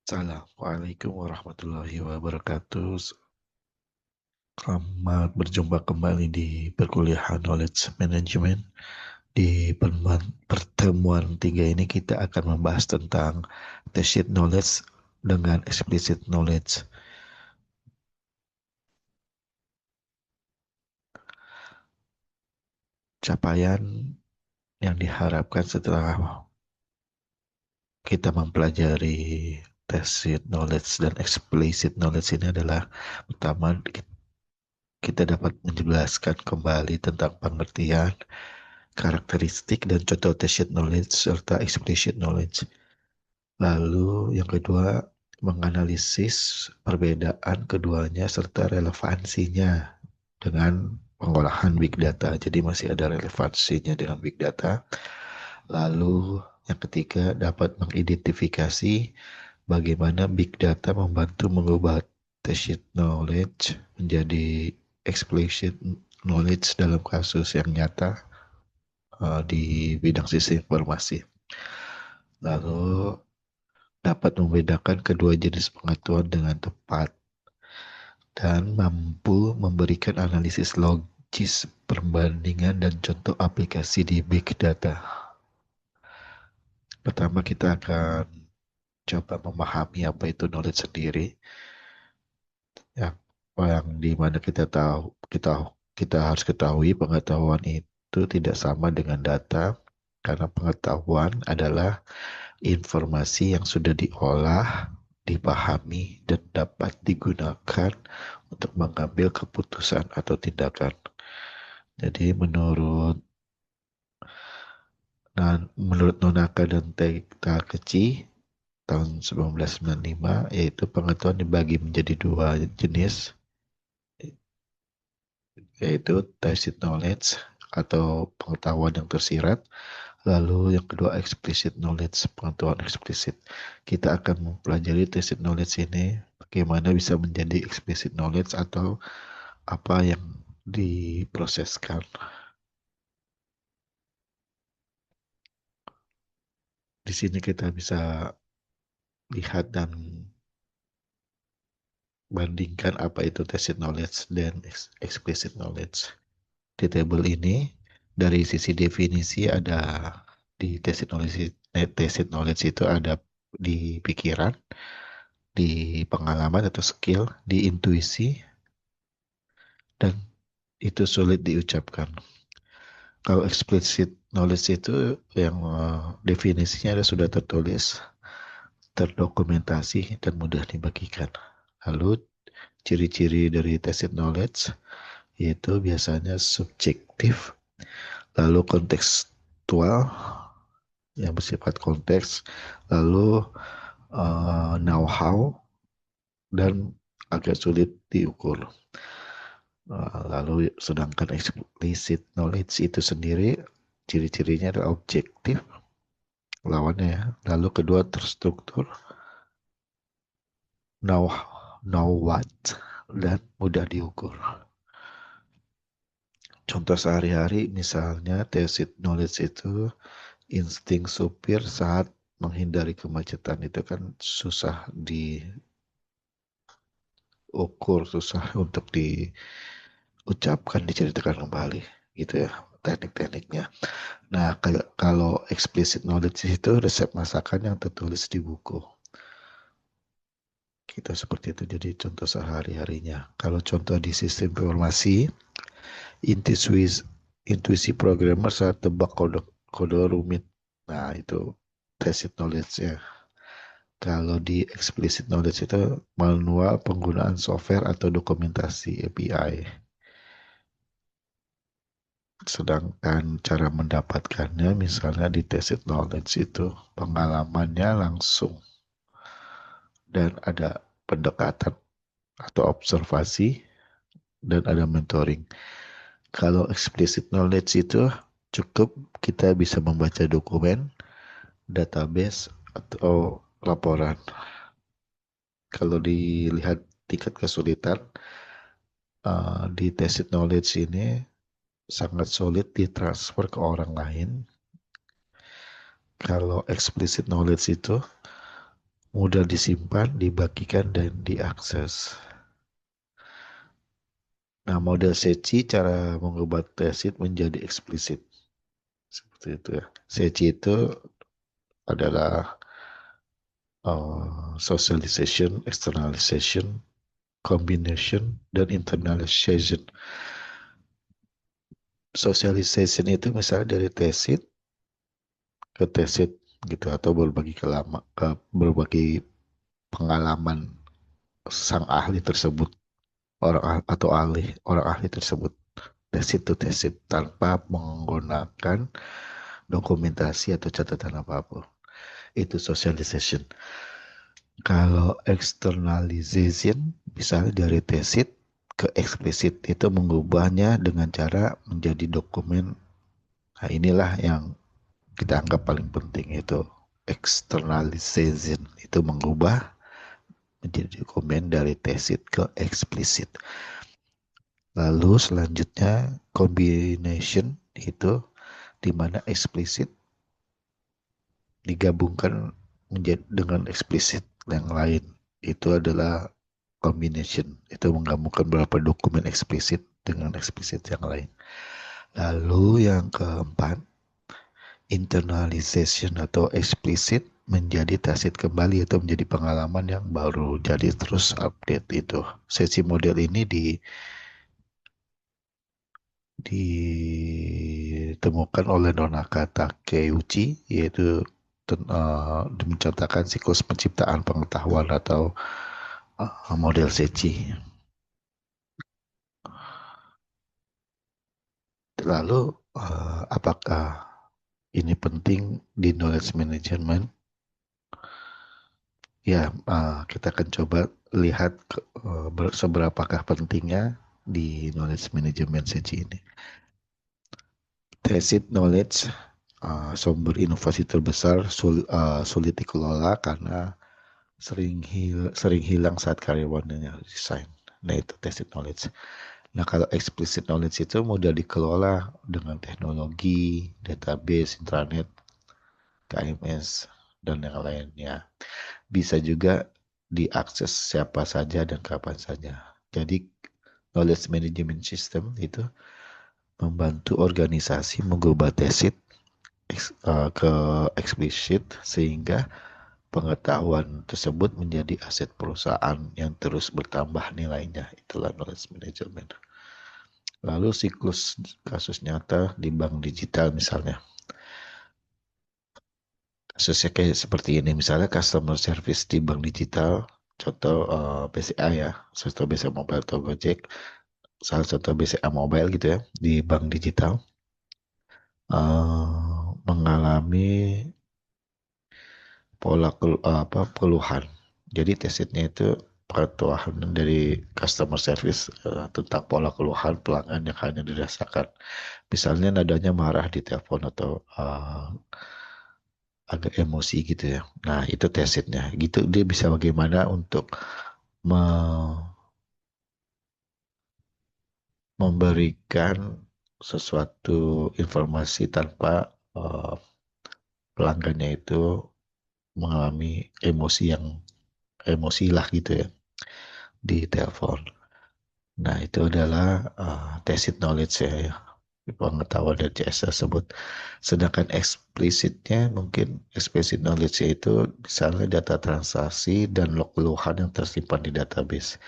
Assalamualaikum warahmatullahi wabarakatuh. Selamat berjumpa kembali di perkuliahan Knowledge Management. Di pertemuan 3 ini kita akan membahas tentang tacit knowledge dengan explicit knowledge. Capaian yang diharapkan setelah kita mempelajari tacit knowledge dan explicit knowledge ini adalah pertama kita dapat menjelaskan kembali tentang pengertian, karakteristik dan contoh tacit knowledge serta explicit knowledge. Lalu yang kedua, menganalisis perbedaan keduanya serta relevansinya dengan pengolahan big data. Jadi masih ada relevansinya dengan big data. Lalu yang ketiga, dapat mengidentifikasi bagaimana big data membantu mengubah tacit knowledge menjadi explicit knowledge dalam kasus yang nyata di bidang sistem informasi. Lalu dapat membedakan kedua jenis pengetahuan dengan tepat dan mampu memberikan analisis logis, perbandingan, dan contoh aplikasi di big data. Pertama kita akan coba memahami apa itu knowledge sendiri. Yang dimana kita harus ketahui pengetahuan itu tidak sama dengan data, karena pengetahuan adalah informasi yang sudah diolah, dipahami, dan dapat digunakan untuk mengambil keputusan atau tindakan. Jadi menurut Nonaka dan Tekta Keci tahun 1995, yaitu pengetahuan dibagi menjadi dua jenis, yaitu tacit knowledge atau pengetahuan yang tersirat. Lalu yang kedua explicit knowledge, pengetahuan eksplisit. Kita akan mempelajari tacit knowledge ini, bagaimana bisa menjadi explicit knowledge atau apa yang diproseskan. Di sini kita bisa lihat dan bandingkan apa itu tacit knowledge dan explicit knowledge. Di tabel ini, dari sisi definisi ada di tacit knowledge itu ada di pikiran, di pengalaman atau skill, di intuisi, dan itu sulit diucapkan. Kalau explicit knowledge itu yang definisinya sudah tertulis, terdokumentasi, dan mudah dibagikan. Lalu ciri-ciri dari tacit knowledge yaitu biasanya subjektif, lalu kontekstual yang bersifat konteks, lalu know-how, dan agak sulit diukur. Lalu sedangkan explicit knowledge itu sendiri ciri-cirinya adalah objektif, lawannya ya. Lalu kedua terstruktur, know what, dan mudah diukur. Contoh sehari-hari misalnya tacit knowledge itu insting supir saat menghindari kemacetan, itu kan susah diukur, susah untuk diucapkan, diceritakan kembali gitu ya teknik-tekniknya. Nah, kalau explicit knowledge itu resep masakan yang tertulis di buku. Kita seperti itu, jadi contoh sehari-harinya. Kalau contoh di sistem informasi, intuisi programmer saat tebak kode rumit. Nah, itu tacit knowledge ya. Kalau di explicit knowledge itu manual penggunaan software atau dokumentasi API. Sedangkan cara mendapatkannya misalnya di tacit knowledge itu pengalamannya langsung dan ada pendekatan atau observasi dan ada mentoring. Kalau explicit knowledge itu cukup kita bisa membaca dokumen, database, atau laporan. Kalau dilihat tingkat kesulitan di tacit knowledge ini sangat sulit ditransfer ke orang lain. Kalau explicit knowledge itu mudah disimpan, dibagikan, dan diakses. Nah, model Sechi cara mengubah tesit menjadi eksplisit. Seperti itu ya. Sechi itu adalah socialization, externalization, combination, dan internalization. Socialization itu misalnya dari tesit ke tesit gitu atau berbagi pengalaman sang ahli tersebut atau orang ahli tersebut tesit to tesit tanpa menggunakan dokumentasi atau catatan apapun. Itu socialization. Kalau externalization misalnya dari tesit ke eksplisit itu mengubahnya dengan cara menjadi dokumen. Nah, inilah yang kita anggap paling penting itu externalization itu mengubah menjadi dokumen dari tesit ke eksplisit. Lalu selanjutnya combination itu di mana eksplisit digabungkan menjadi dengan eksplisit yang lain. Itu adalah combination. Itu menggabungkan beberapa dokumen eksplisit dengan eksplisit yang lain. Lalu yang keempat, internalization atau eksplisit menjadi tacit kembali atau menjadi pengalaman yang baru. Jadi terus update itu. Sesi model ini ditemukan oleh Nonaka Takeuchi, yaitu menceritakan siklus penciptaan pengetahuan atau model Sechi. Lalu apakah ini penting di knowledge management? Ya, kita akan coba lihat seberapakah pentingnya di knowledge management Sechi ini. Tacit knowledge, sumber inovasi terbesar, sulit dikelola karena sering hilang saat karyawannya resign. Nah, itu tacit knowledge. Nah, kalau explicit knowledge itu mudah dikelola dengan teknologi, database, intranet, KMS, dan yang lainnya. Bisa juga diakses siapa saja dan kapan saja. Jadi, knowledge management system itu membantu organisasi mengubah tesit ke eksplisit sehingga pengetahuan tersebut menjadi aset perusahaan yang terus bertambah nilainya. Itulah knowledge management. Lalu siklus kasus nyata di bank digital misalnya. Kasusnya kayak seperti ini. Misalnya customer service di bank digital. Contoh BCA ya. Contoh BCA Mobile atau Gojek. Salah satu BCA Mobile gitu ya. Di bank digital. Mengalami keluhan. Jadi tesitnya itu pengetahuan dari customer service tentang pola keluhan pelanggan yang hanya dirasakan. Misalnya nadanya marah di telepon atau agak emosi gitu ya. Nah, itu tesitnya. Gitu dia bisa bagaimana untuk memberikan sesuatu informasi tanpa pelanggannya itu mengalami emosi lah gitu ya di telepon. Nah, itu adalah tacit knowledge ya, pengetahuan dari CS tersebut. Sedangkan eksplisitnya mungkin explicit knowledge itu misalnya data transaksi dan log keluhan yang tersimpan di database.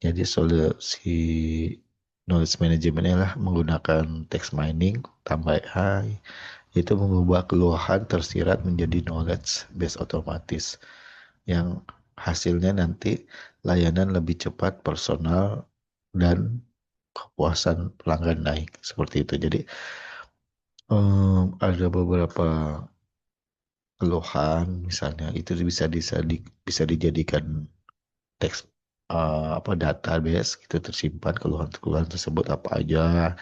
Jadi solusi knowledge management adalah menggunakan text mining, tambah AI, itu mengubah keluhan tersirat menjadi knowledge base otomatis yang hasilnya nanti layanan lebih cepat, personal, dan kepuasan pelanggan naik seperti itu. Jadi ada beberapa keluhan misalnya itu bisa dijadikan teks database gitu tersimpan keluhan-keluhan tersebut apa aja.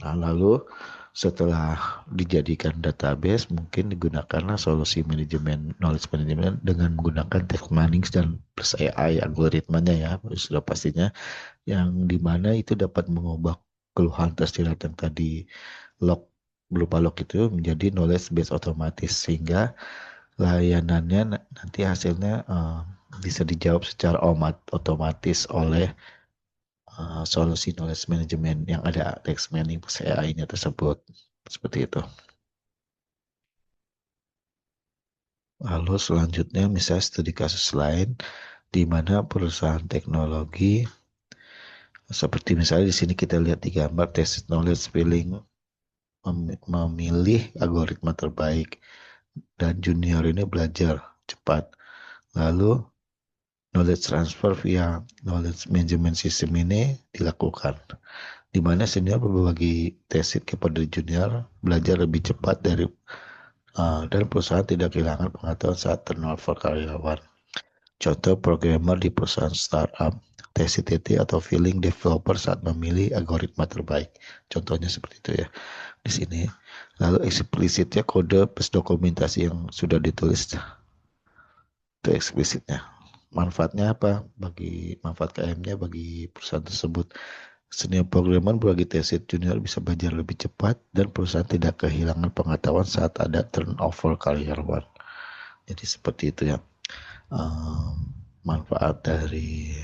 Nah, lalu setelah dijadikan database mungkin digunakanlah solusi manajemen knowledge management dengan menggunakan text mining dan plus AI algoritmanya ya sudah pastinya yang dimana itu dapat mengubah keluhan tersirat yang tadi log berupa log itu menjadi knowledge base otomatis sehingga layanannya nanti hasilnya bisa dijawab secara otomatis oleh solusi knowledge management yang ada text mining AI-nya tersebut. Seperti itu. Lalu selanjutnya misalnya studi kasus lain di mana perusahaan teknologi seperti misalnya di sini kita lihat di gambar test knowledge feeling memilih algoritma terbaik dan junior ini belajar cepat. Lalu knowledge transfer via knowledge management system ini dilakukan, di mana senior berbagi tesit kepada junior belajar lebih cepat dan perusahaan tidak kehilangan pengetahuan saat turnover karyawan. Contoh programmer di perusahaan startup, TCTT atau feeling developer saat memilih algoritma terbaik. Contohnya seperti itu ya di sini. Lalu eksplisitnya kode plus dokumentasi yang sudah ditulis itu eksplisitnya. Manfaatnya apa? Manfaat KM-nya bagi perusahaan tersebut. Senior programmer berbagi tesit junior bisa belajar lebih cepat dan perusahaan tidak kehilangan pengetahuan saat ada turnover karyawan. Jadi seperti itu ya. Manfaat dari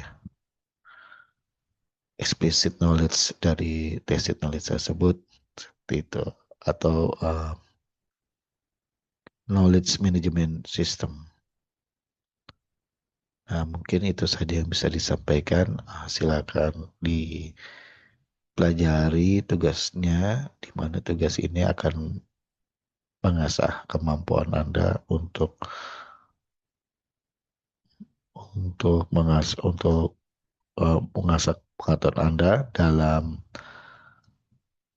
explicit knowledge dari tacit knowledge tersebut seperti itu, atau knowledge management system. Nah, mungkin itu saja yang bisa disampaikan. Silakan dipelajari tugasnya, di mana tugas ini akan mengasah kemampuan Anda mengasah pengetahuan Anda dalam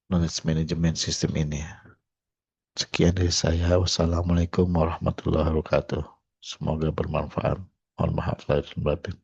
knowledge management system ini. Sekian dari saya. Wassalamualaikum warahmatullahi wabarakatuh. Semoga bermanfaat. Mohon maaf lahir dan batin.